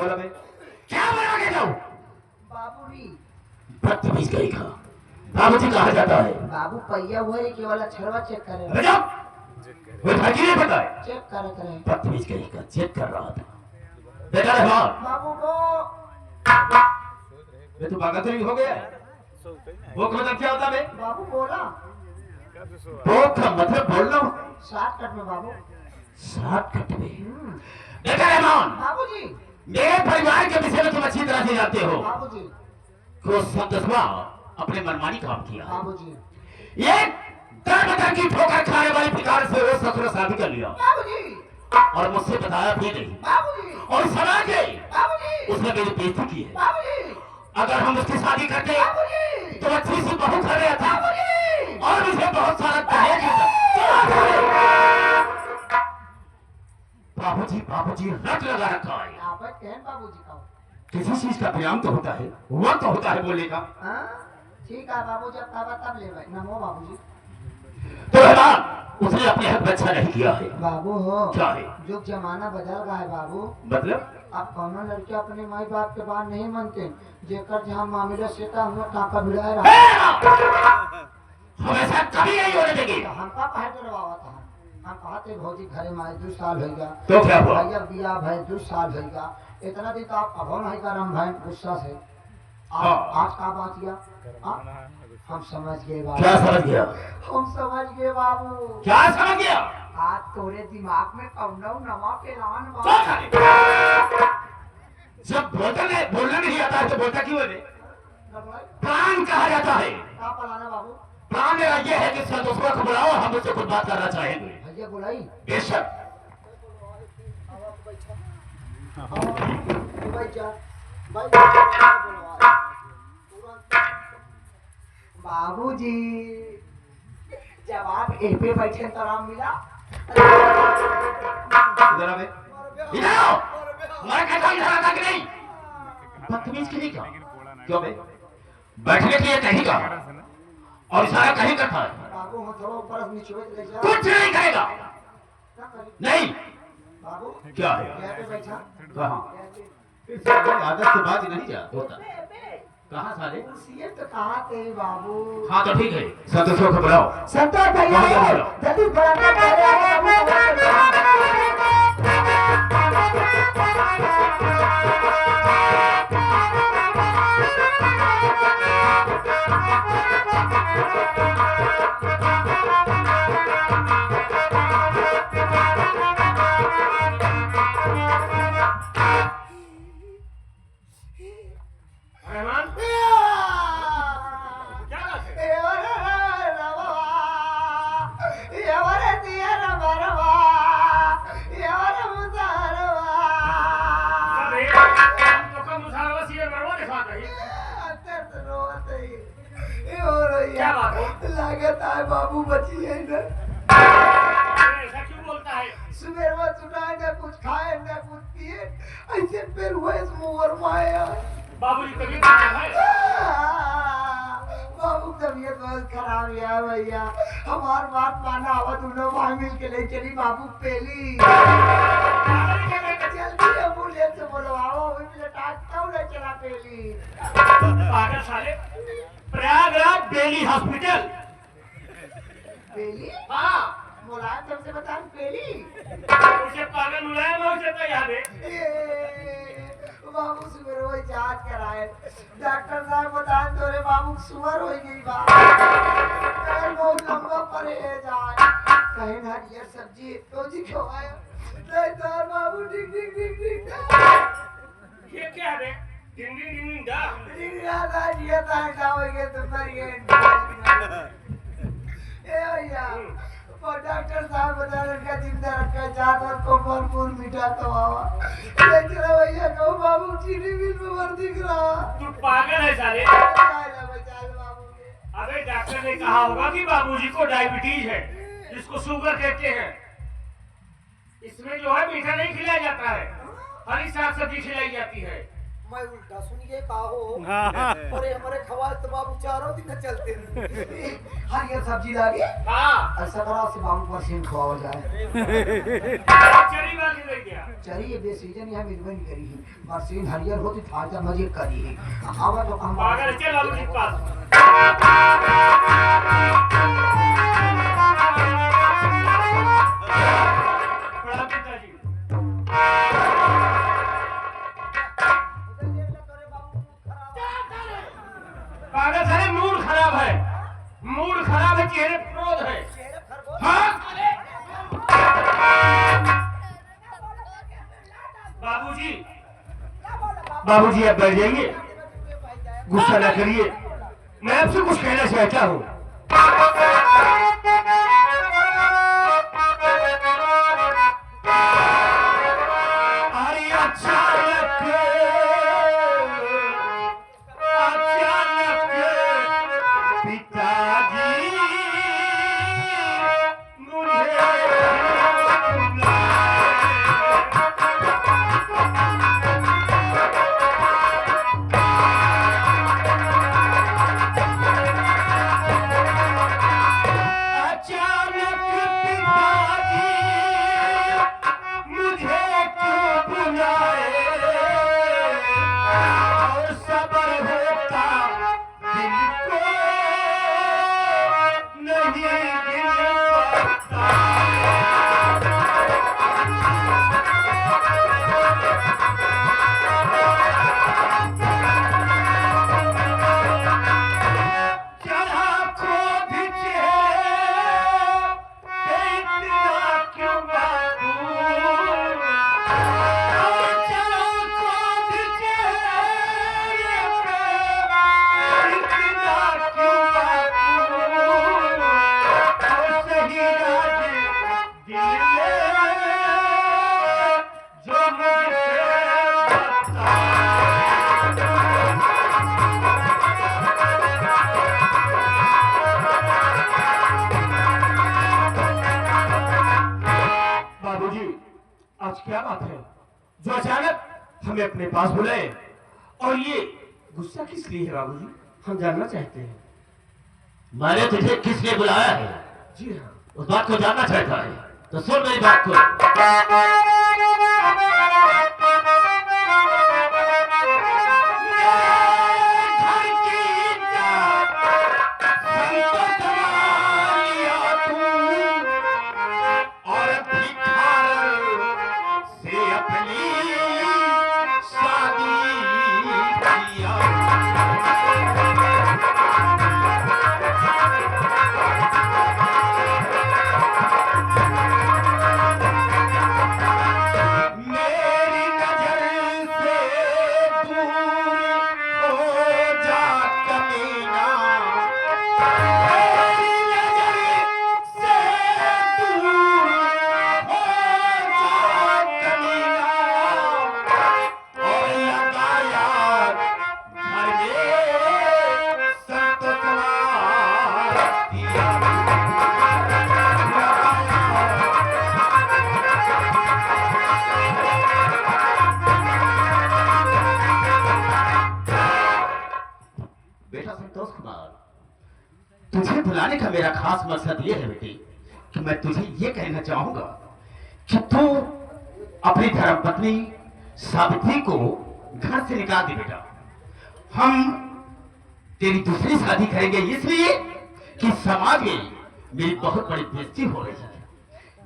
बोला बे? क्या बोला के जाओ? बाबूजी बदतमीज गई का बाबूजी कहा जाता है? बाबू पहिया हुआ है कि वाला छरवा चेक करे। अरे जाओ वो भाजी नहीं पता है चेक करे करे। बदतमीज गई का चेक कर रहा था बेटा रहमान। बाबू को बे तू भागा तो नहीं हो गया? वो का मतलब क्या होता है बे? बाबू बोला वो का मतलब बोलना शॉर्टकट में बाबू। शॉर्टकट में बेटा रहमान बाबूजी मेरे परिवार के विषय में तुम अच्छी तरह से जानते हो बाबूजी को संतोषवा अपने मनमानी काम किया। बाबूजी ये दर की ठोकर खाने वाली भिखारी से वो ससुर शादी कर लिया बाबूजी और मुझसे बताया भी नहीं बाबूजी और समाज के बाबूजी उसने मेरी बेइज्जती की है। बाबूजी अगर हम उसकी शादी करते बाबूजी तो अच्छी सी बहू कर रहा था बाबूजी और मुझे बहुत सारा दहेज मिलता। बाबूजी बाबूजी रट लगा रखा है। आप कहन बाबूजी का किसी चीज का विराम तो होता है वक्त तो होता है बोलने का। हाँ ठीक है बाबू जब कहा तब ले भाई नमो बाबूजी। तो रहमान उसने अपने हक में अच्छा नहीं किया है। बाबू हो क्या है? जो जमाना बदल गया है बाबू। मतलब अब कौनो लड़के अपने माई बाप के बात नहीं मानते जेकर जहाँ मामला सेटा हुआ टाका भिड़ाए रहा हमेशा कभी नहीं होने देंगे। तो हमका कहे के रवावा था हम कहते भौजी घरे में 2 साल होगा तो क्या हुआ? भैया बिया भाई 2 साल होगा इतना दिन तो आप अभो नहीं करम भाई गुस्सा से हाँ। आज का बात किया हम समझ गए बाबू। क्या समझ गया? हम समझ गए बाबू। क्या समझ गया? आज तोरे दिमाग में कौनो नवा पे लान क्या करे? जब बोलना नहीं आता है तो बोलता क्यों है? प्राण कहा जाता है। का पलाना बाबू? प्राण मेरा ये है कि संतोषवा को बुलाओ हम उससे कुछ बात करना चाहेंगे। भैया बुलाई बेशक बाबूजी जब आप ए पे बैठे तो आराम मिला। इधर आवे। इधर आओ। हमारा कहता इधर आता कि नहीं? बदतमीज के लिए क्या? क्यों बे? बैठने के लिए कहीं का और इशारा कहीं करता है। बाबू हम थोड़ा ऊपर नीचे ले जा। कुछ नहीं करेगा। नहीं। बाबू क्या है? क्या पे बैठा? कहाँ? आदत से बात नहीं जा होता। कहाँ साले? कुर्सी तो कहाँ थे बाबू? हाँ तो ठीक है संतोषवा को बुलाओ। संतोष भैया जल्दी बड़ा क्या बात है? लागत है बाबू बची है ना। ऐसा क्यों बोलता है? सुबह में सुनाए न कुछ खाए न कुछ पिए ऐसे फिर हुए इस मुहर माया। बाबूजी तबीयत खराब है। बाबू तबीयत बहुत खराब है भैया हमार बात माना आवा दोनों भाई मिल के ले चली बाबू पेली। जल्दी एम्बुलेंस से बुलवाओ अभी डॉक्टर ने चला पेली। पागल साले प्रयागराज बेली हॉस्पिटल। पेली हाँ मुलायम तुमसे बता पेली उसे पागल मुलायम हो जाता है यहाँ पे। बाबू सुगर वही जांच कराए डॉक्टर साहब बता तोरे बाबू सुगर हो गई बात कहीं बहुत लंबा परहेज आए कहीं हरियर सब्जी तो जी खवाया नहीं तो बाबू डिग डिग डिग डिग ये क्या है? डिंग दा डिग ना ये तो जाओगे तो पर ये ए भैया वो डॉक्टर साहब बता रहे का जिंदा रखा जात और को भरपूर मीठा खवावा लेकिन भैया को बाबू चीनी मिल में मर दिख रहा। तू पागल है साले। अबे डॉक्टर ने कहा होगा कि बाबूजी को डायबिटीज है जिसको शुगर कहते हैं। इसमें जो है मीठा नहीं खिलाया जाता है हरी साग सब्जी खिलाई जाती है। मैं उल्टा सुन के कहा हो अरे हमारे खवास तो बाबू चारों दिन चलते हैं हरियर सब्जी लागे हाँ ऐसा करा से बाबू पर सीन खवाओ जाए चरी वाली ले गया चलिए बेसीजन यहाँ मिलबन करी है बरसीन हरियर होती फायदा मजे करी है आवा तो हम पागल चल लालू जी के पास बड़ा पिताजी पागल सारे मूड खराब है चेहरे क्रोध है हाँ बाबूजी बाबूजी आप बैठ जाइए गुस्सा ना करिए मैं आपसे कुछ कहना चाहता हूँ अरे अचानक पिताजी मुझे क्या बात है जो अचानक हमें अपने पास बुलाए और ये गुस्सा किस लिए है बाबूजी हम जानना चाहते हैं मैंने तुझे किसने बुलाया है जी हाँ उस बात को जानना चाहता है तो सुन मेरी बात को तुझे बुलाने का मेरा खास मकसद ये है बेटी कि मैं तुझे ये कहना चाहूंगा कि तू अपनी धर्मपत्नी सावित्री को घर से निकाल दे बेटा। हम तेरी दूसरी शादी करेंगे इसलिए कि समाज में मेरी बहुत बड़ी बेइज्जती हो रही है।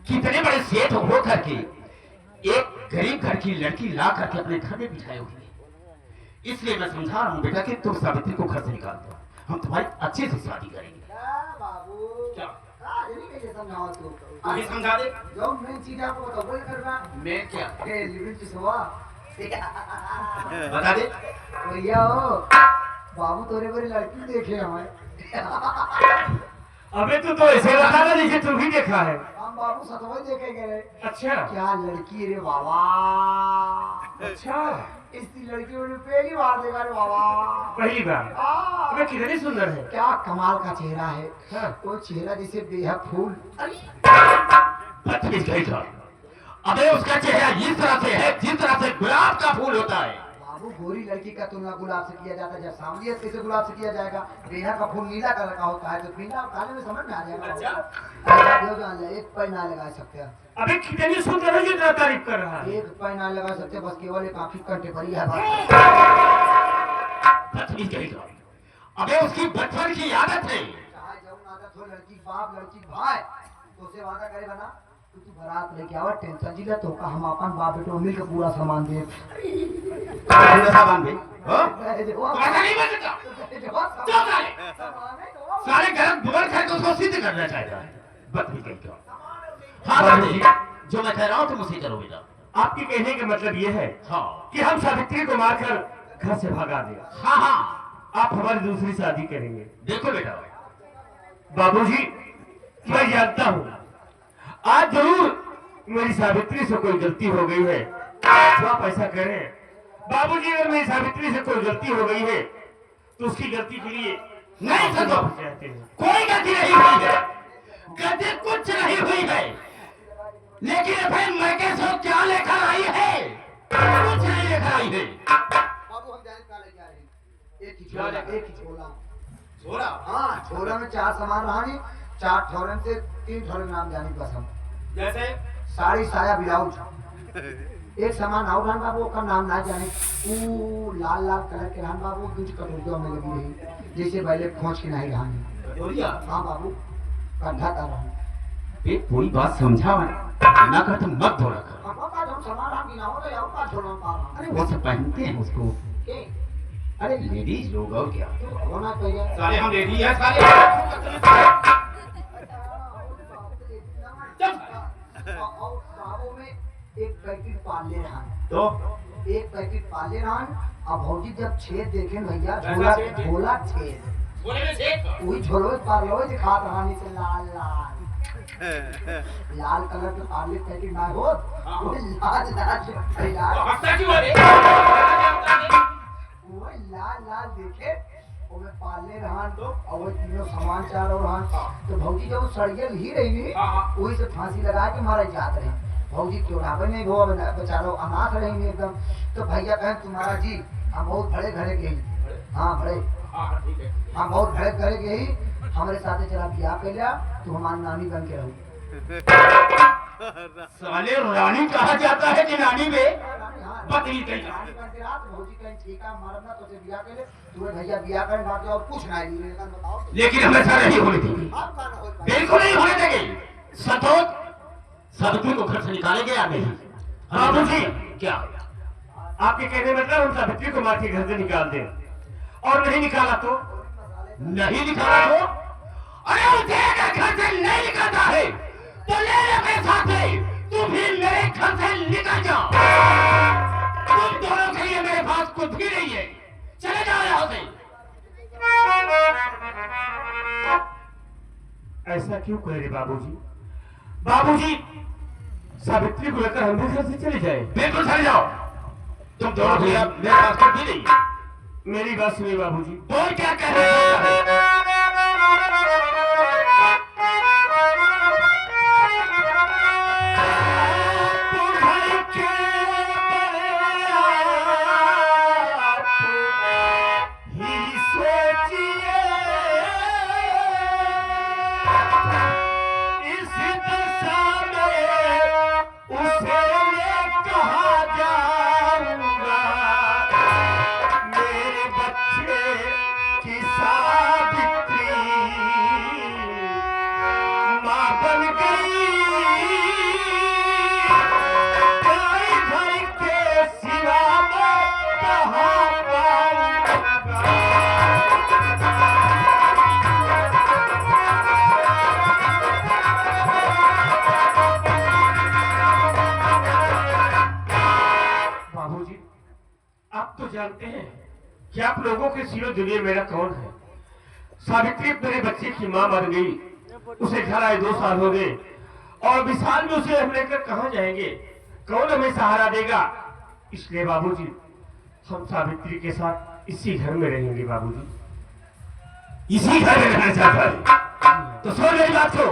कितने बड़े सेठ हो करके एक गरीब घर की लड़की ला करके अपने घर में बिठाए हुए, इसलिए मैं समझा रहा हूँ बेटा कि तुम सावित्री को घर से निकाल दो, हम तुम्हारी अच्छे से शादी करेंगे। क्या आगे समझा दे मैं क्या बता दे भैया हो बाबू तोरे बड़ी लड़की देखे हमें अबे तू तो ऐसे बता ना जैसे तू भी देखा है। हम बाबू सतवई देखे गए। अच्छा क्या लड़की रे बाबा। अच्छा इसी लड़की को पहली बार देखा रे बाबा। पहली बार अबे कितनी सुंदर है। क्या कमाल का चेहरा है। हाँ। वो चेहरा जैसे बेहद फूल। अबे उसका चेहरा इस तरह से है जिस तरह से गुलाब का फूल होता है। बाबू गोरी लड़की का तुलना गुलाब से किया जाता है, जब सांवली है कैसे गुलाब से किया जाएगा? बेहा का फूल नीला कलर का होता है तो पीला और काले में समझ में आ जाएगा। एक पैर ना लगा सकते हैं। अबे कितनी सुंदर है, इतना तारीफ कर रहा है। एक पैर ना लगा सकते, बस केवल एक आंखी कंटे भरी है। अबे उसकी बचपन की आदत है। चाहे जब आदत हो, लड़की बाप लड़की भाई तो उसे वादा करे बना तू बारात लेके आवा, टेंशन जिला तो का हम अपन बाप बेटो मिल के पूरा सामान दे। पूरा सामान दे, हो? ऐसा नहीं बन सकता। चुप साले। सारे गलत बुगर खाए तो उसको सिद्ध करना चाहता है। बदतमीज कहीं का। हाँ बाबूजी, जो मैं कह रहा हूँ तुम उसे करो बेटा। आपके कहने का मतलब ये है हाँ कि हम सावित्री को मारकर घर से भगा दें। हाँ हाँ, आप हमारी दूसरी शादी करेंगे। देखो बेटा, बाबूजी मैं जानता हूँ आज जरूर मेरी सावित्री से कोई गलती हो गई है, जो आप ऐसा करें। बाबूजी अगर मेरी सावित्री से कोई गलती हो गई है तो उसकी गलती के लिए नहीं समझो, चाहते हैं। कोई गलती नहीं हुई है, गलती कुछ नहीं हुई है, लेकिन भाई मैं कैसे क्या लेकर आई है? कुछ नहीं लेकर आई है। बाबू हम जाने का लेके आ रहे हैं। एक ही छोला। छोड़ा? हाँ, छोला में 4 सामान रहा नहीं, 4 ठौरन से 3 ठौरन नाम जानी बस हम। जैसे साड़ी साया ब्लाउज। एक सामान और रहन बाबू का नाम ना जाने, वो लाल लाल कलर के रहन बाबू, कुछ कटोरियों में लगी रही जैसे पहले खोज की नहीं रहन। हाँ बाबू, कंधा का रहन। ये कोई बात समझा ना कर तुम मत बोला कर। हम का हम सामान हम बिना हो तो का छोड़ना पा रहा। अरे वो सब पहनते हैं उसको, के अरे लेडीज लोग और क्या होना चाहिए। साले, हम लेडी है साले। और बाबू में एक पैकेट पाले रहन, तो एक पैकेट पाले रहन। अब भौजी जब छेद देखें भैया, कैसा झोला छेद? झोला छेद, बोले में छेद। वही झोलो पालो दिखा रहानी से लाल लाल लाल कलर के पाले पैकेट ना हो, वो लाल लाल हंसता क्यों है? वो लाल लाल देखे ओमे पाले रहन तो और वो तीनों सामान चारों रहन। तो भौजी जब सड़ियल ही रही नी, वही से फांसी लगा के मारे जात रहे। भौजी चौराहे नहीं वो बेचारो अनाथ रही एकदम। तो भैया कहें तुम्हारा जी हम बहुत बड़े घरे के ही। हाँ बड़े, हम बहुत बड़े घरे के ही, हमारे साथे चला ब्याह कर लिया, तू हमारी नानी बन के रहो। साले रानी कहा जाता है कि नानी में बदली कहीं। भौजी कहीं ठीक है मरना तो से ब्याह कर ले, तुम्हें भैया ब्याह कर बाकी और कुछ नहीं मिलेगा बताओ। लेकिन हमेशा नहीं होने देंगे, आप का ना हो बिल्कुल नहीं होने देंगे। सतोत सावित्री को घर से निकालेंगे या नहीं? बाबूजी क्या आपके कहने मतलब हम सावित्री को मार के घर से निकाल दें, और नहीं निकाला तो? नहीं निकाला तो? अरे उसे अगर घर से नहीं निकलता है तो ले ले मेरे साथ में, तू भी मेरे घर से निकल जाओ। तुम दोनों के लिए मेरे पास कुछ भी नहीं है, चले जाओ यहाँ से। ऐसा क्यों कह रहे बाबूजी? बाबूजी सावित्री को लेकर हम भी घर से चले जाए। बिल्कुल चले जाओ, तुम दोनों के लिए मेरे पास कुछ भी नहीं। मेरी बात सुनिए बाबूजी। बोल क्या कह रहे हो? जानते हैं कि आप लोगों के सिरों दुनिया मेरा कौन है। सावित्री मेरे बच्चे की मां मर गई, उसे घर आए 2 साल हो गए, और विशाल में उसे हम लेकर कहां जाएंगे? कौन हमें सहारा देगा? इसलिए बाबूजी हम सावित्री के साथ इसी घर में रहेंगे। बाबूजी इसी घर में रहना चाहता है तो सुन मेरी बात को।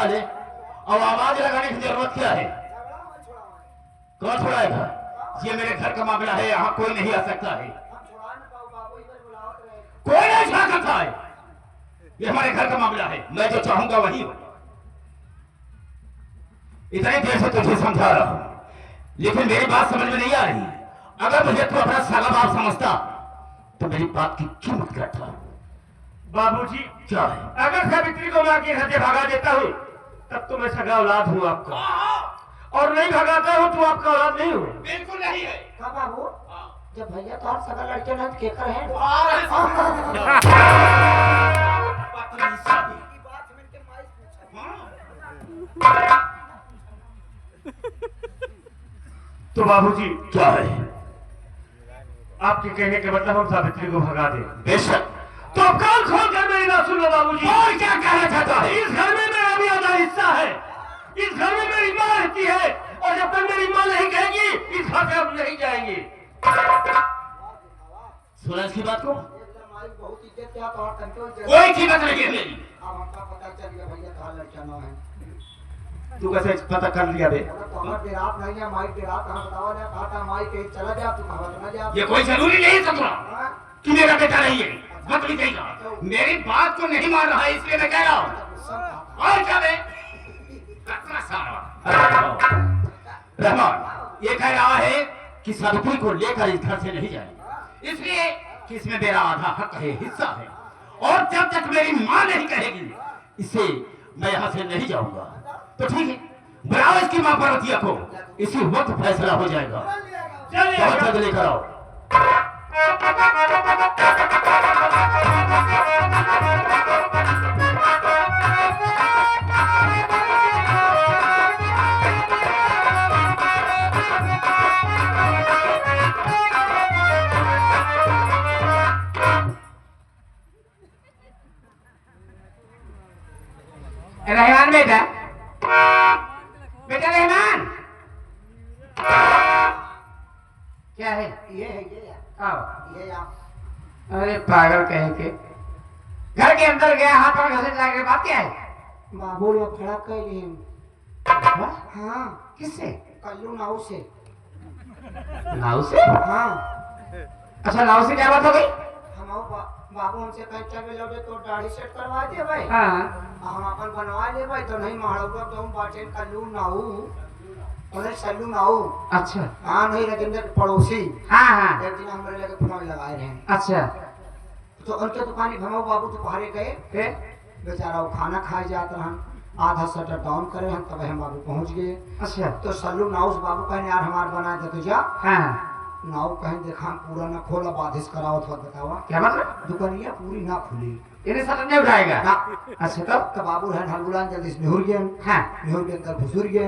साले, और आवाज लगाने की जरूरत क्या है? कौन छुड़ाएगा? ये मेरे घर का मामला है, यहाँ कोई नहीं आ सकता है। कोई नहीं छुड़ा सकता है, ये हमारे घर का मामला है। मैं जो चाहूंगा वही होगा। इतनी देर से तुझे समझा रहा हूं, लेकिन मेरी बात समझ में नहीं आ रही। अगर मुझे तू अपना सगा बाप समझता तो मेरी बात की कीमत करता। बाबूजी, क्या है? अगर सावित्री को मैं के घर से भगा देता हूँ तब तो मैं सगा औलाद हूँ आपका, और नहीं भगाता हूँ तो आपका औलाद नहीं हूँ। बिल्कुल नहीं है। हाँ बाबू, जब भैया तो हर सगा लड़के ना केकर है। तो बाबूजी, क्या है? आपके कहने के मतलब हम सावित्री को भगा दें? बेशक। तो अब कान खोल कर मेरी बात सुन लो बाबूजी। और क्या कहना चाहता है? इस घर में मेरा भी आधा हिस्सा है, इस घर में मेरी माँ रहती है, और जब तक मेरी माँ नहीं कहेगी इस घर से हम नहीं जाएंगे। सुना इसकी बात को? बहुत इज्जत क्या तो कोई कीमत नहीं है मेरी। अब हमका पता चल गया भैया तो लड़का ना है। तू कैसे पता कर लिया बे? तो हमारे रात नहीं है, माई के रात कहाँ बतावा ना, कहा था माई कहीं चला जा, तू कहा ना जा। ये कोई जरूरी नहीं समझा हाँ? कि मेरा बेटा नहीं है। बकरी कहेगा, मेरी बात को नहीं मान रहा है, इसलिए मैं कह रहा हूँ। और क्या बे? कतरा सारा रहमान ये कह रहा है कि सावित्री को लेकर इस घर से नहीं जाएंगे, इसलिए कि इसमें मेरा आधा हक है, हिस्सा है, और जब तक मेरी माँ नहीं कहेगी इसे मैं यहाँ से नहीं जाऊंगा। तो ठीक है, बुलाओ इसकी माँ पार्वतिया को, इसी वक्त फैसला हो जाएगा। बहुत जल्द लेकर आओ। रहमान बेटा, बेटा रहमान, क्या है? ये है ये यार, आओ। ये यार। अरे पागल कहे के, घर के अंदर गया, हाथ और घसीट लाने के बाद क्या है? बाबू लोग खड़ा कर लिए। हाँ, किससे? कल्लू नाव से। नाव से? हाँ, अच्छा, नाव से क्या बात हो गई? हम बाबू हमसे कहीं चल लौटे तो दाढ़ी सेट करवा दे भाई। हाँ, हम अपन बनवा ले भाई, तो नहीं महाड़ौगा तो हम बाटे कल्लू नाऊ उन्हें सल्लू नाऊ। अच्छा, हाँ नहीं, राजेंद्र पड़ोसी हाँ हाँ, एक दिन हमारे लगे फोन लगाए रहे, अच्छा, तो उनके दुकान भमो बाबू दोपहरे गए, फिर? बेचारा वो खाना खाए जात रहन, आधा शटर डाउन करे हन, तब हम बाबू पहुंच गए। अच्छा, तो सल्लू नाऊ से बाबू कहने यार हमार बना दे तो जा। हाँ, नाव कहीं देखा पूरा ना खोला, बाधिस कराओ तो बतावा क्या मतलब? दुकानिया पूरी ना खुली इन्हें सटर नहीं उठाएगा? ना। अच्छा, तब? तो बाबू रहन हलगुलान जल्दी से निहुर गए, हाँ, निहुर के अंदर घुसुर गए।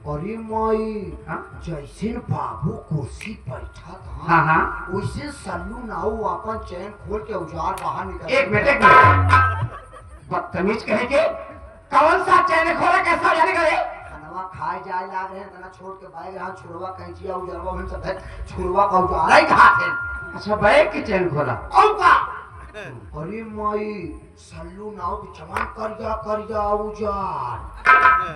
अरे माई, हाँ? जैसे बाबू कुर्सी बैठा था, हाँ हाँ, वैसे सल्लू नाऊ अपन चैन खोल के औजार बाहर निकल। एक मिनट, बदतमीज कहे के, कौन सा चैन खोला, कैसा जाने का रे? खानवा खाए जाए लाग रहे हैं, तना छोड़ के बैग रहा, छुड़वा कैंचिया उजरवा हम सब है, छुड़वा का औजार ही कहा थे। अच्छा, बैग की चैन खोला? औ का अरे माई, सल्लू नाव की चमन कर जा उजार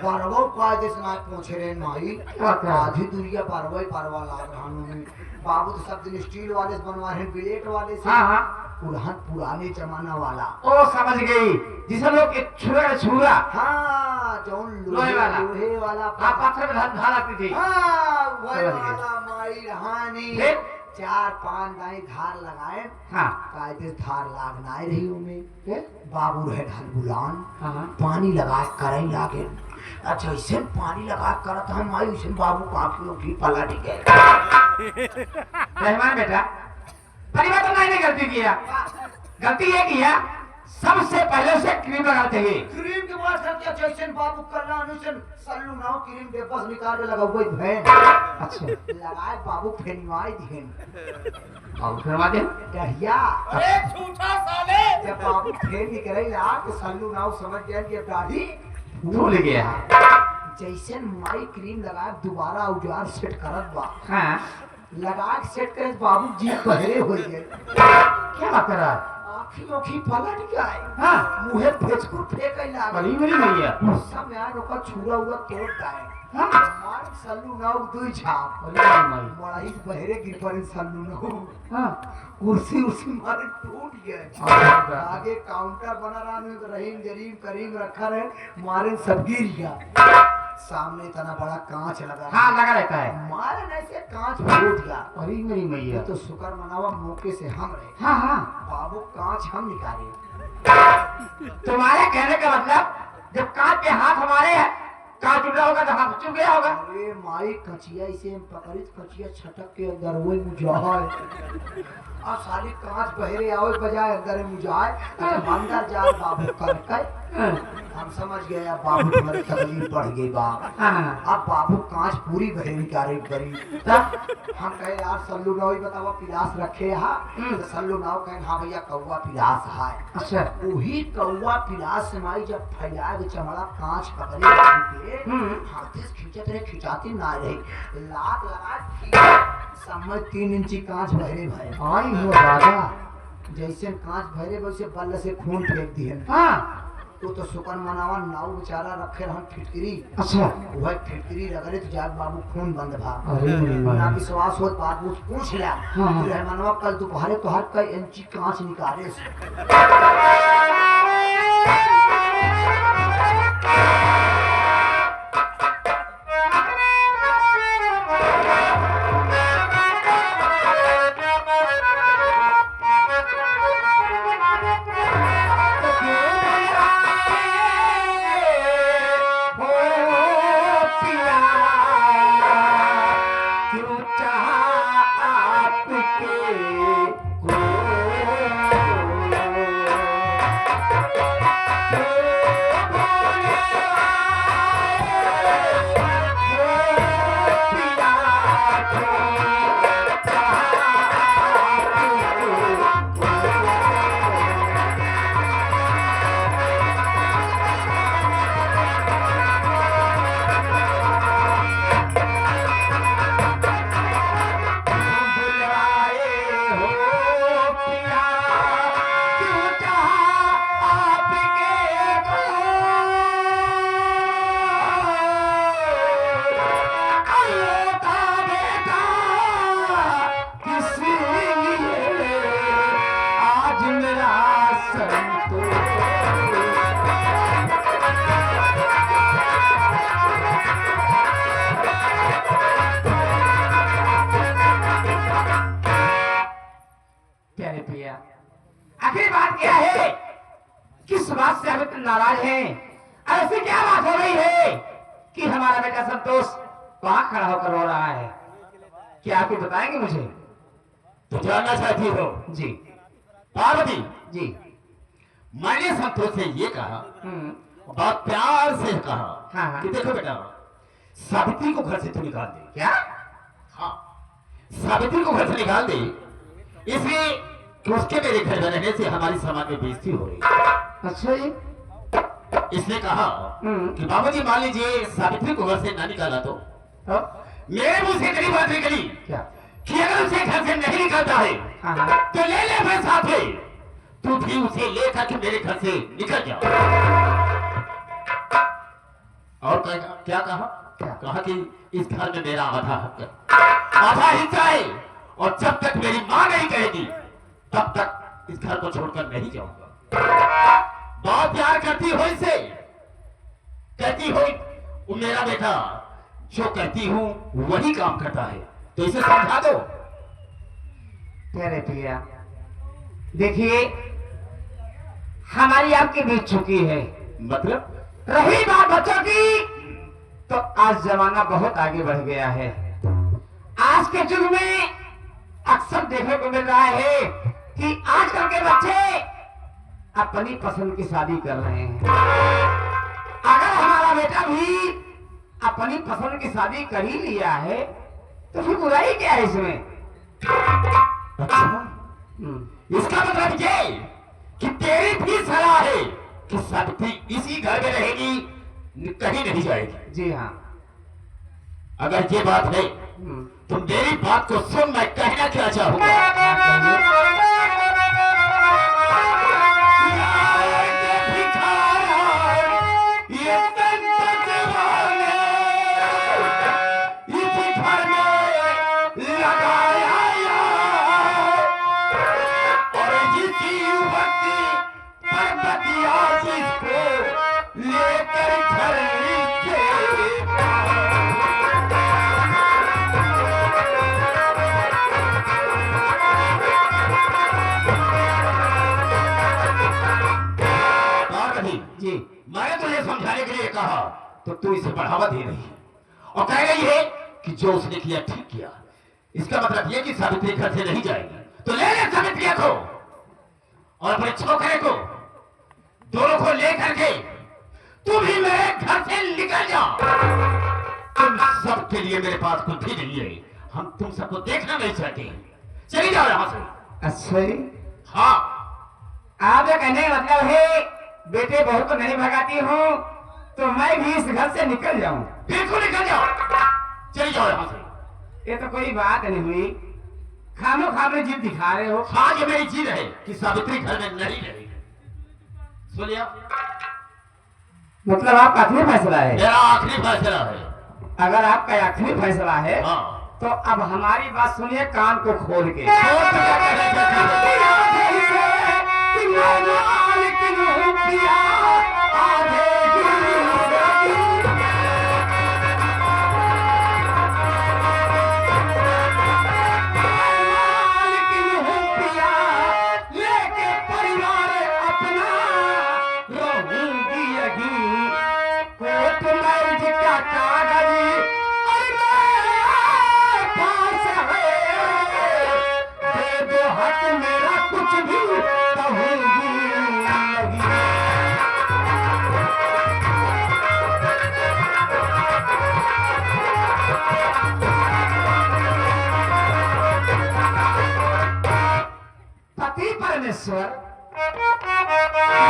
बारवो का जिसना पहुंचे रे माई, आधी दुनिया बारवा पारवा लाग रहानों में। बाबू तो सब दिन स्टील वाले से बनवा रहे, बिलेट वाले से। हाँ हाँ, पुराने जमाना वाला। ओ समझ गई, जिसे लोग छुरा हाँ, जौन लोहे वाला। लोहे वाला हाँ, पत्थर में धार आती थी। हाँ, वही समझ गए। वाला माई रहानी। फिर? 4-5 दाई धार लगाए, हाँ, कायदे धार लागनाए रही उमें। फिर? बाबू रहे ढलबुलान, हाँ हाँ, पानी लगा करई लागे। अच्छा, ऐसे पानी लगा करत हम आई, उसे बाबू काफियों की पलट गए। रहमान बेटा, परिवर्तन नहीं गलती किया, गलती ये किया सबसे पहले उसे क्रीम लगाते ही। क्रीम के बाद सब क्या जैसे बाबू करना अनुसन सल्लू नाव क्रीम के बस निकाल के लगा हुआ भैन। अच्छा, लगाए बाबू फेनवाई दिहन और करवा दे। डहिया। अरे झूठा साले। जब बाबू फेन निकले ला तो सल्लू नाव समझ गया कि अब दाढ़ी भूल गया। जैसे माई क्रीम लगा दोबारा औजार सेट करत बा, हाँ, लगा के सेट करे बाबू जी बहरे हो गए। क्या बात कर रहा है? आँखी ओखी पलट गए, हाँ मुहे फेचकुर फेंके लागल। बड़ी मेरी मैया गुस्सा में आए ओकर छुरा उरा तोड़ दाए। हाँ मार सल्लू नाउ दुई छाप। बड़ी मेरी माई बड़ा ही बहरे गिर पड़े सल्लू नाउ। हाँ कुर्सी उसी मारे टूट गए। हाँ। आगे काउंटर बना रहा है, रहीम जरीम करीम रखा रहे, मारे सब गिर गया। सामने इतना बड़ा कांच लगा। हाँ लगा रहता है मारे नहीं से कांच फूट गया। बड़ी मेरी मैया तो शुक्र मनावा मौके से हम रहे। हाँ हाँ बाबू कांच हम निकाले। तुम्हारे कहने का मतलब जब कांच के हाथ हमारे है कांच उड़ा होगा तो हाथ चुक गया होगा। अरे माई कचिया इसे पकड़ी कचिया छटक के अंदर वो मुझाए। और साली कांच बहरे आओ बजाय अंदर मुझाए। अंदर जा बाबू कर हम समझ गए अब बाबू तुम्हारी तकलीफ बढ़ गई बाप। हाँ अब बाबू कांच पूरी बहरे निकाले करी। हम कहे यार सल्लू नाव बतावा पिलास रखे यहाँ। तो सल्लू नाव कहे हाँ भैया कौवा पिलास है। अच्छा वही कौवा पिलास से माई जब फैलाए के चमड़ा कांच पकड़े हाथे से खींचत रहे खिंचाती ना रहे लात लगा समझ 3 इंची कांच भरे भरे आई हो राजा। जैसे कांच भरे वैसे बल्ले से खून फेंक दिए। हाँ तो शुक्र मनावा नाव बेचारा रखे रहन फिटकरी। अच्छा वह फिटकरी रगड़े तो जाग बाबू खून बंद भा। अरे मेरी ना माई विश्वास हो बात पूछ लिया। हाँ। रहमानवा कल दोपहर तो हर कई इंची कांच निकाले से। आखिर बात क्या है? किस बात से हम इतने नाराज हैं? ऐसी क्या बात हो रही है कि हमारा बेटा संतोष वहां खड़ा होकर रो रहा है? क्या आप बताएंगे मुझे? तो जानना चाहती हो जी पार्वती जी मैंने संतोष से ये कहा बहुत प्यार से कहा हाँ। कि देखो बेटा सावित्री को घर से तो निकाल दे। क्या? हाँ सावित्री को घर से निकाल दे इसलिए कि उसके मेरे घर में रहने से हमारी समाज में बेइज्जती हो रही है। अच्छा जी इसने कहा कि बाबा जी मान लीजिए सावित्री को घर से ना निकाला तो मेरे मुंह से कड़ी बात निकली क्या? कि अगर उसे घर से नहीं निकलता है हाँ। तो ले ले मेरे साथ में तू भी उसे लेकर के मेरे घर से निकल जाओ। और क्या कहा? कहा कि इस घर में मेरा आधा हक है, आधा हिस्सा है और जब तक मेरी मां नहीं कहेगी तब तक इस घर को छोड़कर नहीं जाऊंगा। बहुत प्यार करती हो इसे, कहती हो वो मेरा बेटा जो कहती हूं वही काम करता है, तो इसे समझा दो। प्यारे पिया देखिए हमारी आपकी बीत चुकी है। मतलब रही बात बच्चों की तो आज जमाना बहुत आगे बढ़ गया है। आज के युग में अक्सर देखने को मिल रहा है कि आजकल के बच्चे अपनी पसंद की शादी कर रहे हैं। अगर हमारा बेटा भी अपनी पसंद की शादी कर ही लिया है तो फिर बुराई क्या है इसमें? अच्छा इसका मतलब ये कि तेरी भी सलाह है कि सावित्री इसी घर में रहेगी, कहीं नहीं जाएगी। जी हाँ। अगर ये बात है तो मेरी बात को सुन, मैं कहना क्या चाहूंगा। तुझे समझाने के लिए कहा तो तू इसे बढ़ावा दे रही है और कह रही है कि जो उसने किया ठीक किया। इसका मतलब यह कि सावित्री घर से नहीं जाएगी। तो ले ले सावित्री को और अपने छोकरे को, दोनों को लेकर के तू भी मेरे घर से निकल जाओ। तुम सबके लिए मेरे पास कुछ भी नहीं है। हम तुम सबको देखना नहीं चाहते। चली जाओ यहां से। अच्छा जी, हाँ, आपका कहने का मतलब है बेटे बहू को नहीं भगाती हूँ तो मैं भी इस घर से निकल जाऊं। बिल्कुल निकल जाओ। चली जाओ यहां से। ये तो कोई बात नहीं हुई, खामो खामे जिद दिखा रहे हो। हाँ, ये मेरी जिद है कि सावित्री घर में नहीं रहेगी। सुन लिया? मतलब आपका आखिरी फैसला है? मेरा आखिरी फैसला है। अगर आपका आखिरी फैसला है हाँ, तो अब हमारी बात सुनिए कान को खोल के। और तो क्या कहना चाहती हो? पति परमेश्वर,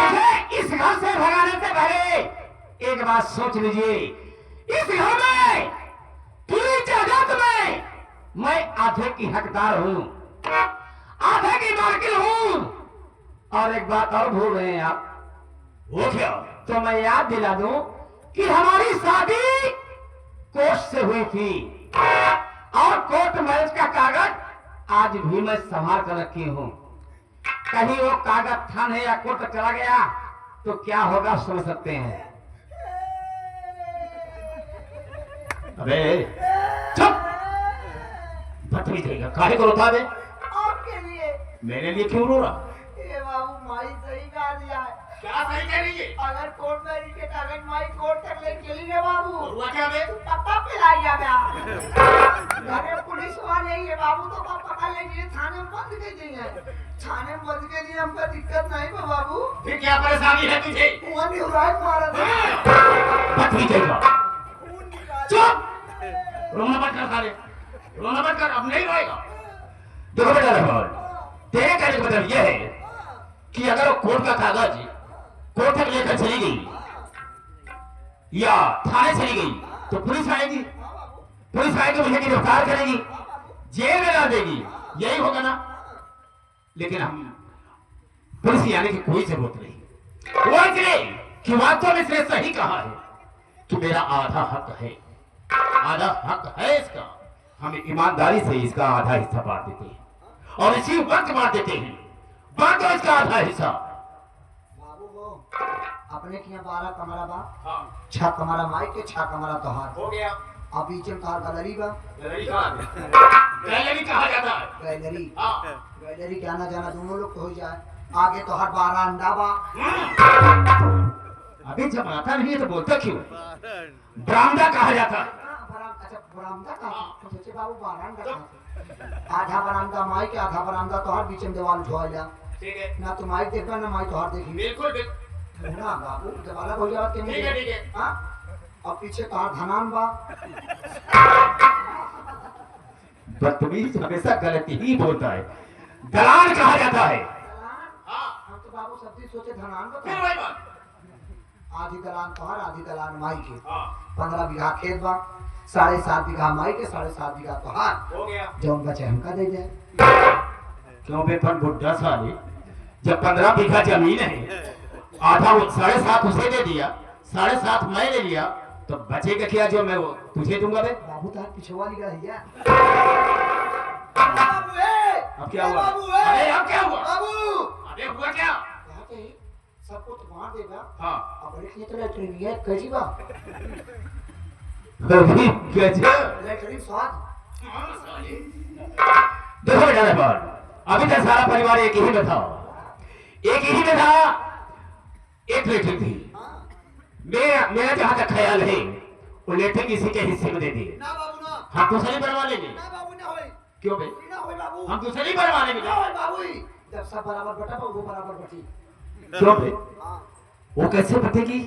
मुझे इस घर से भगाने से पहले एक बात सोच लीजिए। इस घर में, पूरी जगत में मैं आधे की हकदार हूँ, आधे की मालकिन हूँ। और एक बात और भूल रहे हैं आप। वो क्या? तो मैं याद दिला दूं कि हमारी शादी कोर्ट से हुई थी और कोर्ट मैरिज का कागज आज भी मैं संभाल कर रखी हूँ। कहीं वो कागज थाने या कोर्ट चला गया तो क्या होगा समझ सकते हैं। अबे चुप! बदतमीज रहेगा। काहे को रोता बे? आपके लिए। मेरे लिए क्यों रो रहा? ये बाबू माई सही कहा दिया है। क्या सही कह रही है? अगर कोर्ट मैरिज के कागज माई कोर्ट तक ले चली गए बाबू, हुआ क्या बे? पक्का पिलाइया गया। अरे पुलिस वाले ये बाबू तो पकड़ लेंगे, थाने में बंद कर देंगे। थाने में बंद के लिए हमको दिक्कत नहीं है बाबू। फिर क्या परेशानी है तुझे? वो निहुराई मारा था। बदतमीज रहेगा। खून निकाल। चुप! रोना मत कर सारे, रोना मत कर। अब नहीं रोएगा। देखो बेटा रघुवर, तेरे कहने का मतलब यह है कि अगर वो कोर्ट का कागज कोर्ट तक लेकर चली गई या थाने चली गई तो पुलिस आएगी। पुलिस आएगी, मुझे गिरफ्तार करेगी, जेल में ला देगी। यही होगा ना? लेकिन हम पुलिस आने की कोई जरूरत नहीं। वो इसलिए कि वास्तव में इसने सही कहा है कि मेरा आधा हक है, आधा हक है इसका। हम ईमानदारी से इसका आधा हिस्सा बांट देते हैं और इसी वक्त बांट देते हैं। बांटो इसका आधा हिस्सा। बाबू वो अपने के यहाँ 12 कमरा बा। हाँ, 6 कमरा माई के, 6 कमरा तोहार। हो गया। अब बीच में तोहार गैलरी बा। गैलरी कहा जाता है। गैलरी, हाँ। गैलरी के आना जाना दोनों लोग हो जाए। आगे तोहार 12 अंडा बा। अभी जब आता नहीं है तो बोलता क्यों? बरामदा कहा जाता है। अच्छा बरामदा का सोचे बाबू 12 अंडा का। आधा बरामदा माई के, आधा बरामदा तोहार, बीच में दीवार उठवाइला। ठीक है, ना तो माई देखबा ना माई तोहार देखी। बिल्कुल बिल्कुल। ना बाबू दीवार हो जावत के ठीक है, ठीक है। हां, और पीछे तोहार धनान बा। बदतमीज हमेशा गलती ही बोलता है। दलाल कहा जाता है। हाँ, हम तो बाबू सब चीज सोचे धनान फिर बा। वही बात। आधी दलान तोहार, आधी दलान माई के। हाँ, 15 बीघा खेत बा। 7.5 बीघा माई के, 7.5 बीघा तोहार। हो गया। जौन बचे हमका दे दे। क्यों बेपन बुढ़ा साले? जब 15 बीघा जमीन है, आधा वो 7.5 उसे दे दिया, 7.5 मैं ले लिया, तो बचेगा क्या जो मैं वो तुझे दूंगा बे? बाबू तार पिछवा लिखा है। अब क्या हुआ? अरे अब क्या हुआ? बाबू अरे हुआ क्या? कहते हैं सबको तो बांट देगा। हाँ, अब एक निकले ट्रेनिया कैसी बा? अभी गजब। लेटरिन स्वाद। देखो बेटा रघुवर, अभी तक सारा परिवार एक ही में था। एक ही में था। एक लेटरिन थी, मेरा जहां तक ख्याल है वो लेटे किसी के हिस्से में दे दिए। ना बाबू ना, हम दूसरी बनवा लेंगे। ना बाबू ना होई, क्यों बे? ना होई बाबू, हम दूसरी बनवा लेंगे। ना होई बाबू। जब सब बराबर बटा वो बराबर बटी। क्यों बे? हां, वो कैसे बटेगी?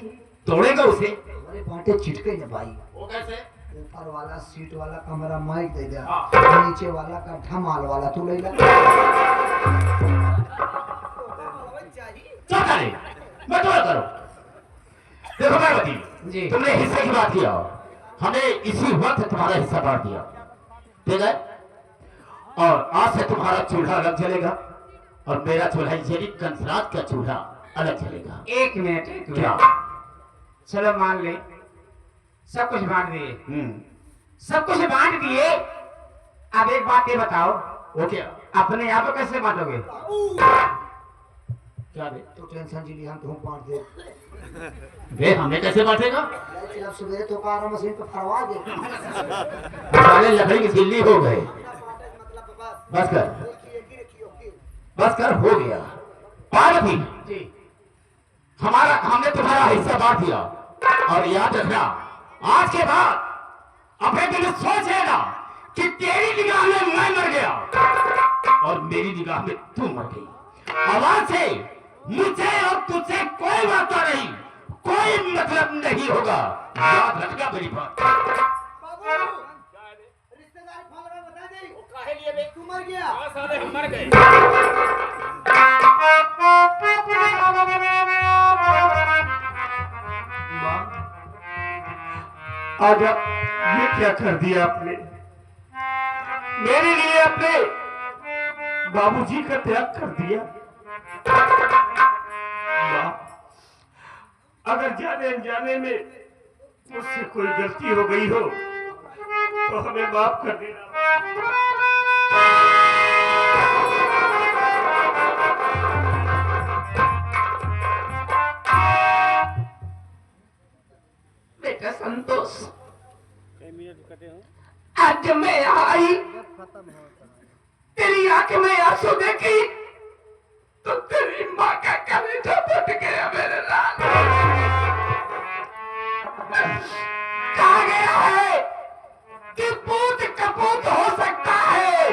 तोड़ेगा उसे? अरे बांटे चिटके ना भाई। वो कैसे? ऊपर वाला सीट वाला कमरा माइक दे दे, हाँ। नीचे वाला का धमाल वाला तू ले ले। क्या करे? मैं तो करो। देखो पार्वती जी। तुमने हिस्से की बात किया, हमने इसी वक्त तुम्हारा हिस्सा बांट दिया, ठीक है? और आज से तुम्हारा चूल्हा अलग जलेगा और मेरा चूल्हा यानी कंसरात का चूल्हा अलग जलेगा। एक मिनट क्या? चलो मान ले, सब कुछ बांट दिए, सब कुछ बांट दिए। अब एक बात ये बताओ, वो क्या? अपने आप को कैसे बांटोगे? क्या बे? तो टेंशन जी हम तुम बांट दे। बे हमें कैसे बांटेगा? जब सवेरे तो कार मशीन पे फरवा दे। साले लकड़ी की सिल्ली हो गए। बस कर, बस कर, हो गया। पार्वती जी। हमने तुम्हारा हिस्सा बांट दिया और याद रखना आज के बाद अपने दिल में सोच लेना कि तेरी निगाह में मैं मर गया और मेरी निगाह में तू मर गई। आवाज से मुझे और तुझे कोई वास्ता नहीं, कोई मतलब नहीं होगा। याद रखना मेरी बात। बाबू रिश्तेदार फोन लगा बता दे। वो काहे लिए बे? तू मर गया। साले हम मर गए। आज ये क्या कर दिया आपने? मेरे लिए अपने बाबूजी का त्याग कर दिया। माँ, अगर जाने अनजाने में मुझसे कोई गलती हो गई हो तो हमें माफ कर देना। बेटा संतोष, आज मैं आई तेरी आंख में आंसू देखी तो तेरी माँ का कलेजा फट गया मेरे लाल। कहा गया है कि पूत कपूत हो सकता है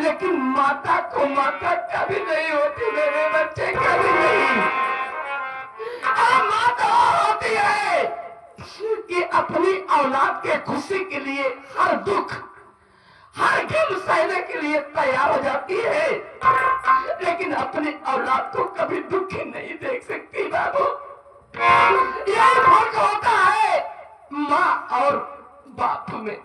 लेकिन माता को माता कभी नहीं होती मेरे बच्चे, कभी नहीं। माँ तो होती है कि अपनी औलाद के खुशी के लिए हर दुख हर गम सहने के लिए तैयार हो जाती है, लेकिन अपनी औलाद को कभी दुखी नहीं देख सकती बाबू। यही फर्क होता है माँ और बाप में।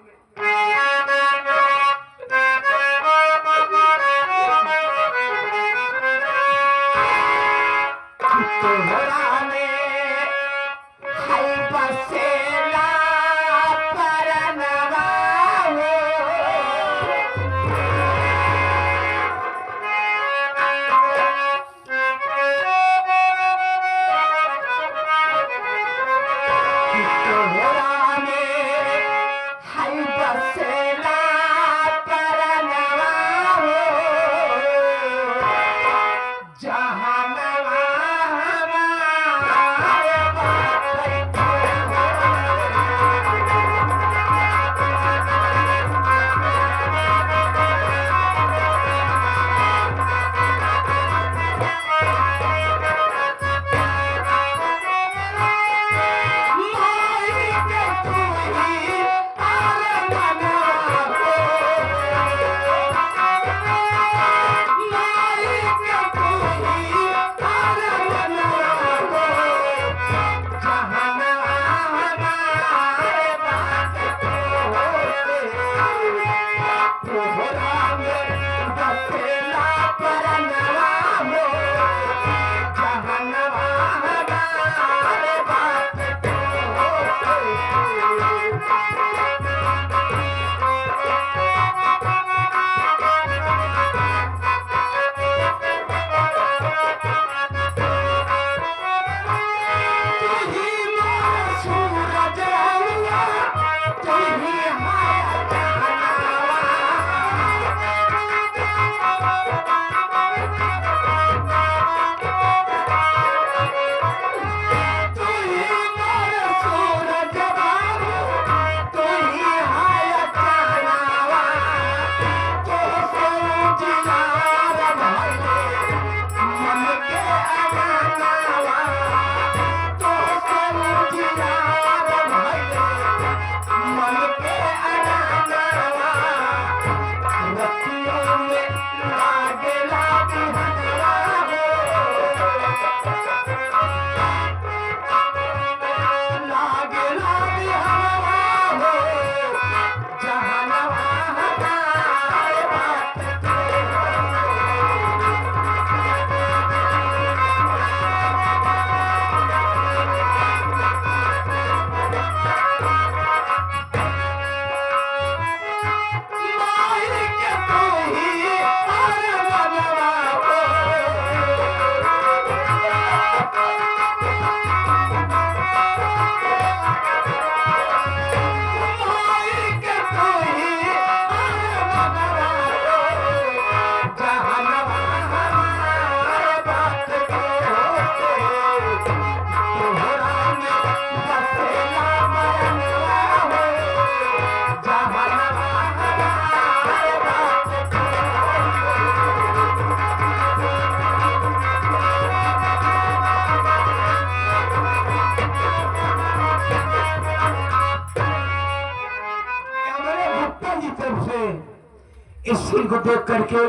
इस सीन को देख करके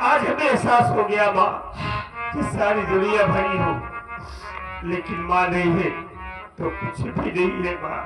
आज हमें एहसास हो गया माँ कि सारी दुनिया भरी हो, लेकिन माँ नहीं है तो कुछ भी नहीं है माँ।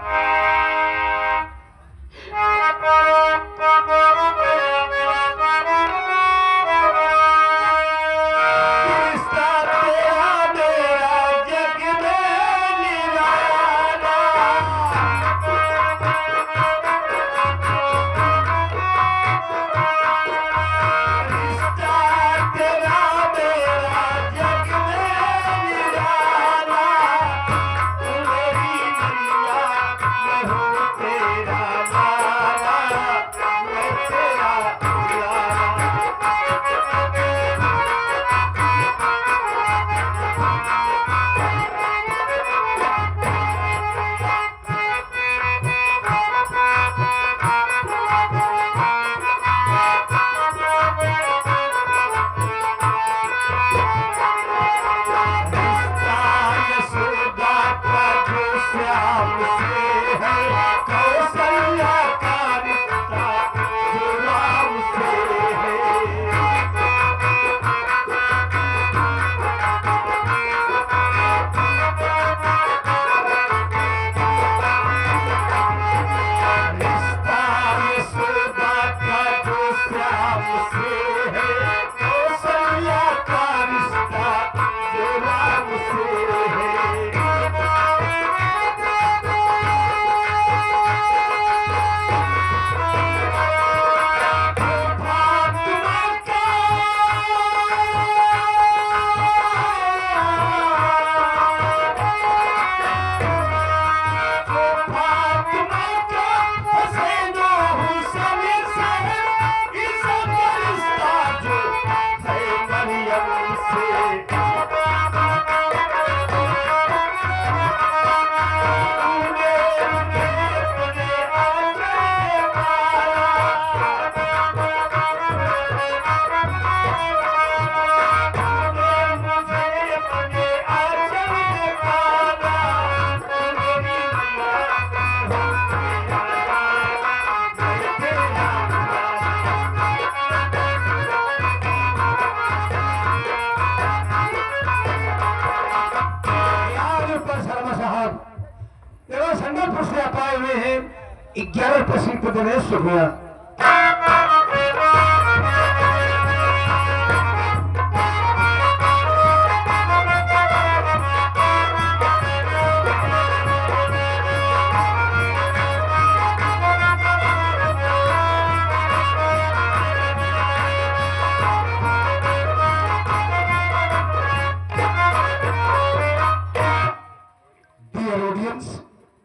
संगलपुर से आप आए हुए हैं 11% को दिनेश शुक्रिया।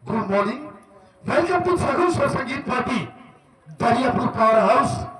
Good morning. Welcome to Sagun Sangeet Party, Dariapur Power House.